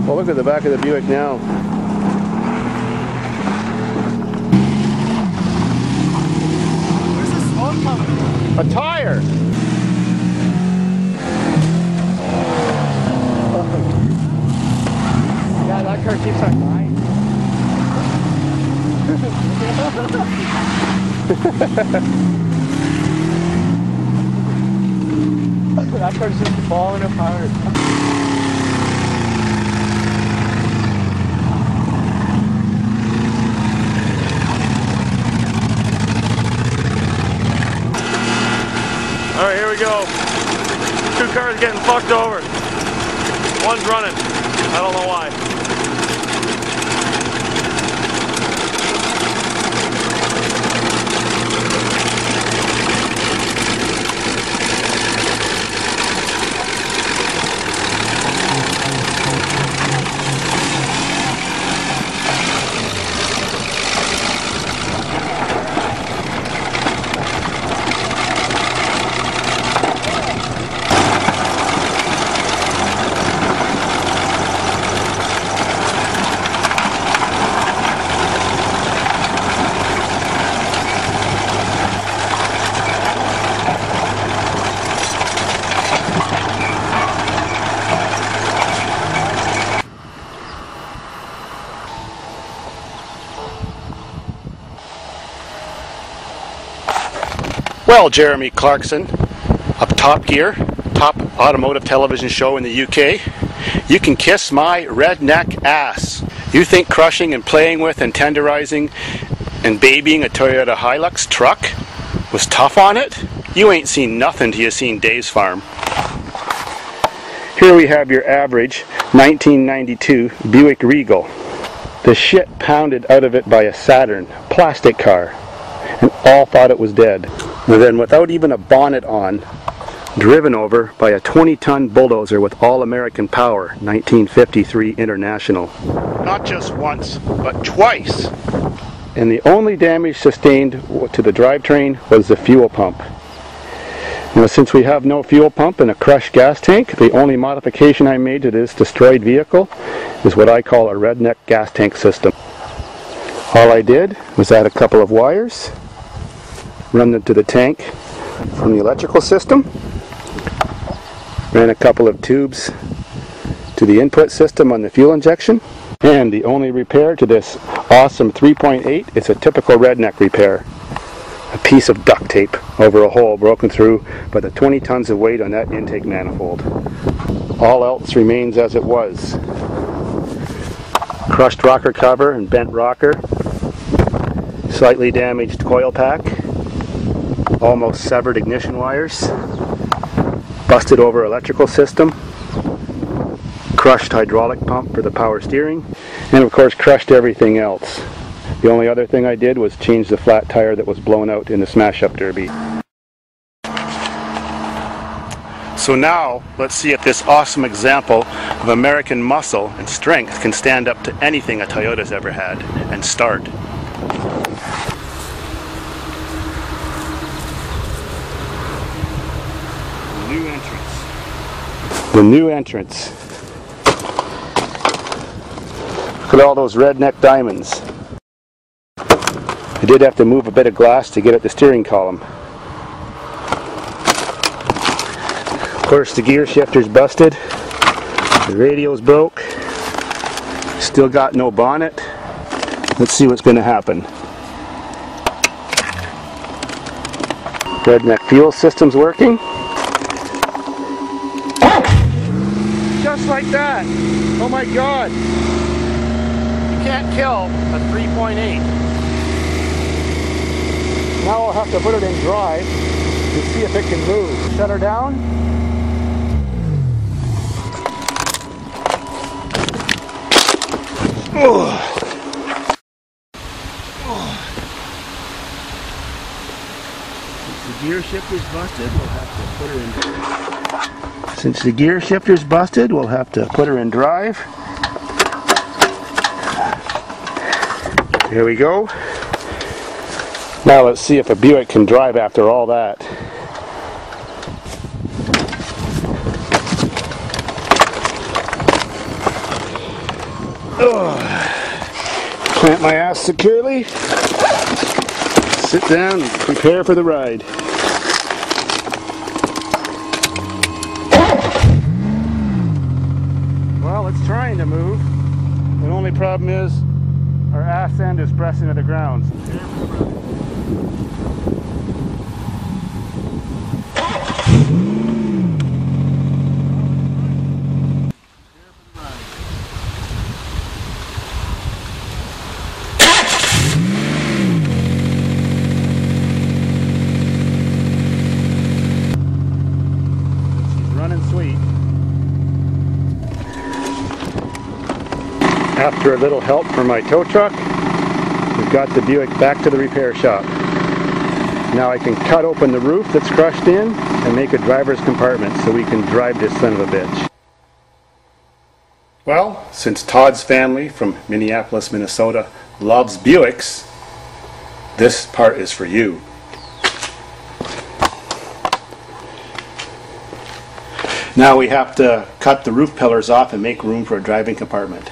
Well, look at the back of the Buick now. Where's the smoke coming? A tire! Yeah, that car keeps on crying. That car's just falling apart. Alright, here we go. 2 cars getting fucked over. One's running. I don't know why. Well, Jeremy Clarkson of Top Gear, top automotive television show in the UK. You can kiss my redneck ass. You think crushing and playing with and tenderizing and babying a Toyota Hilux truck was tough on it? You ain't seen nothing till you seen Davidsfarm. Here we have your average 1992 Buick Regal. The shit pounded out of it by a Saturn plastic car, and all thought it was dead. And then, without even a bonnet on, driven over by a 20-ton bulldozer with all-American power, 1953 International. Not just once, but twice. And the only damage sustained to the drivetrain was the fuel pump. Now, since we have no fuel pump and a crushed gas tank, the only modification I made to this destroyed vehicle is what I call a redneck gas tank system. All I did was add a couple of wires, run them to the tank from the electrical system, ran a couple of tubes to the input system on the fuel injection, and the only repair to this awesome 3.8 is a typical redneck repair. A piece of duct tape over a hole broken through by the 20 tons of weight on that intake manifold. All else remains as it was. Crushed rocker cover and bent rocker, slightly damaged coil pack, almost severed ignition wires, busted over electrical system, crushed hydraulic pump for the power steering, and of course crushed everything else. The only other thing I did was change the flat tire that was blown out in the smash-up derby. So now, let's see if this awesome example of American muscle and strength can stand up to anything a Toyota's ever had, and start. New entrance. The new entrance. Look at all those redneck diamonds. I did have to move a bit of glass to get at the steering column. Of course, the gear shifter's busted. The radio's broke. Still got no bonnet. Let's see what's going to happen. Redneck fuel system's working. Just like that. Oh my God. You can't kill a 3.8. Now I'll have to put it in drive to see if it can move. Shut her down. Since the gear shifter's busted, we'll have to put her in. Since the gear shifter's busted, we'll have to put her in drive. Here we go. Now let's see if a Buick can drive after all that. Plant my ass securely, sit down and prepare for the ride. Well, it's trying to move. The only problem is our ass end is pressing to the ground. After a little help from my tow truck, we've got the Buick back to the repair shop. Now I can cut open the roof that's crushed in and make a driver's compartment so we can drive this son of a bitch. Well, since Todd's family from Minneapolis, Minnesota loves Buicks, this part is for you. Now we have to cut the roof pillars off and make room for a driving compartment.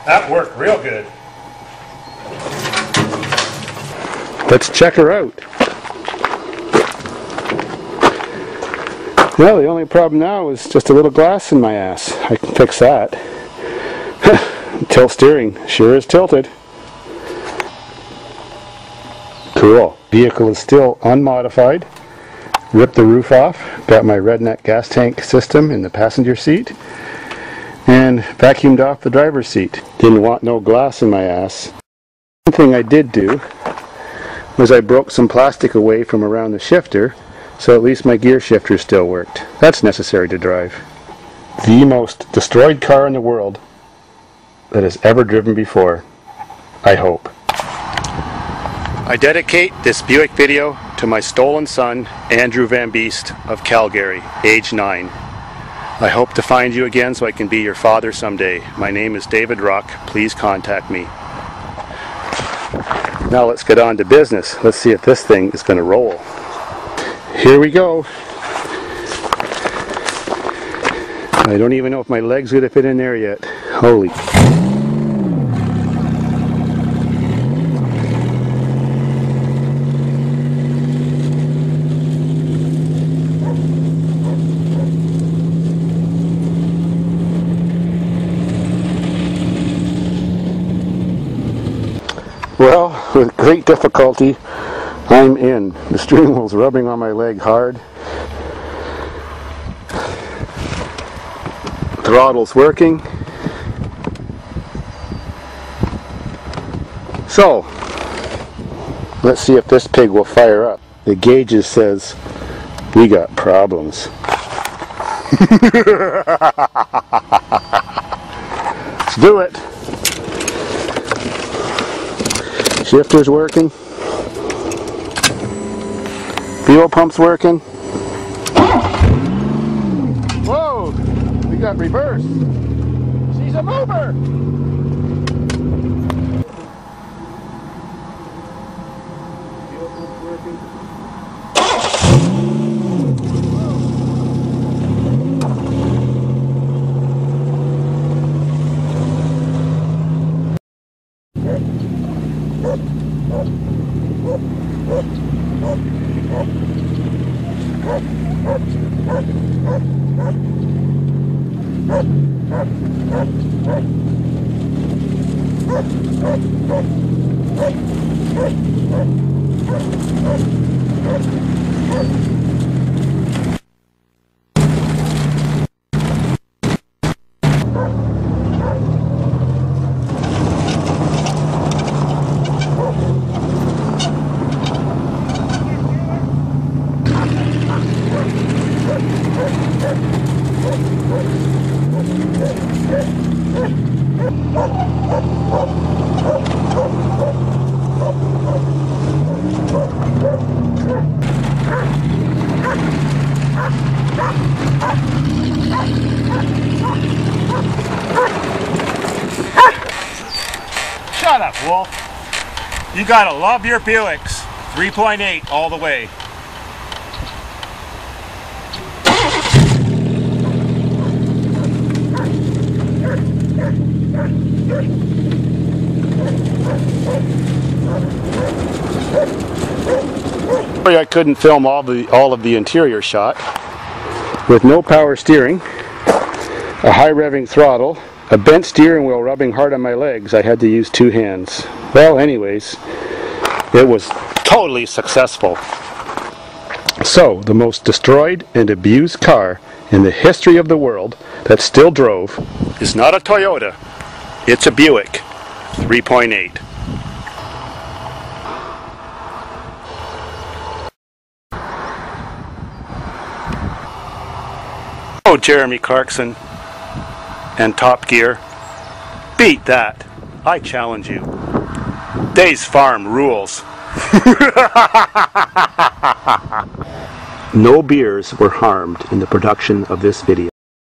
That worked real good. Let's check her out. Well, the only problem now is just a little glass in my ass. I can fix that. Tilt steering sure is tilted. Cool. Vehicle is still unmodified. Ripped the roof off. Got my redneck gas tank system in the passenger seat. And vacuumed off the driver's seat. Didn't want no glass in my ass. One thing I did do was I broke some plastic away from around the shifter, so at least my gear shifter still worked. That's necessary to drive. The most destroyed car in the world that has ever driven before, I hope. I dedicate this Buick video to my stolen son, Andrew Van Beest of Calgary, age 9. I hope to find you again so I can be your father someday. My name is David Rock. Please contact me. Now let's get on to business. Let's see if this thing is going to roll. Here we go. I don't even know if my leg's going to fit in there yet. Holy. Well, with great difficulty, I'm in. The steering wheel's rubbing on my leg hard. Throttle's working. So, let's see if this pig will fire up. The gauges says we got problems. Let's do it. Shifter's working. Fuel pump's working. Whoa! We got reverse. She's a mover! Fuel pump's working. Shut up, Wolf. You gotta love your Buicks. 3.8 all the way. Sorry I couldn't film all of the interior shot. With no power steering, a high revving throttle, a bent steering wheel rubbing hard on my legs, I had to use 2 hands. Well, anyways, it was totally successful. So, the most destroyed and abused car in the history of the world that still drove is not a Toyota, it's a Buick 3.8. Oh, Jeremy Clarkson and Top Gear, beat that. I challenge you. Davidsfarm rules. No beers were harmed in the production of this video.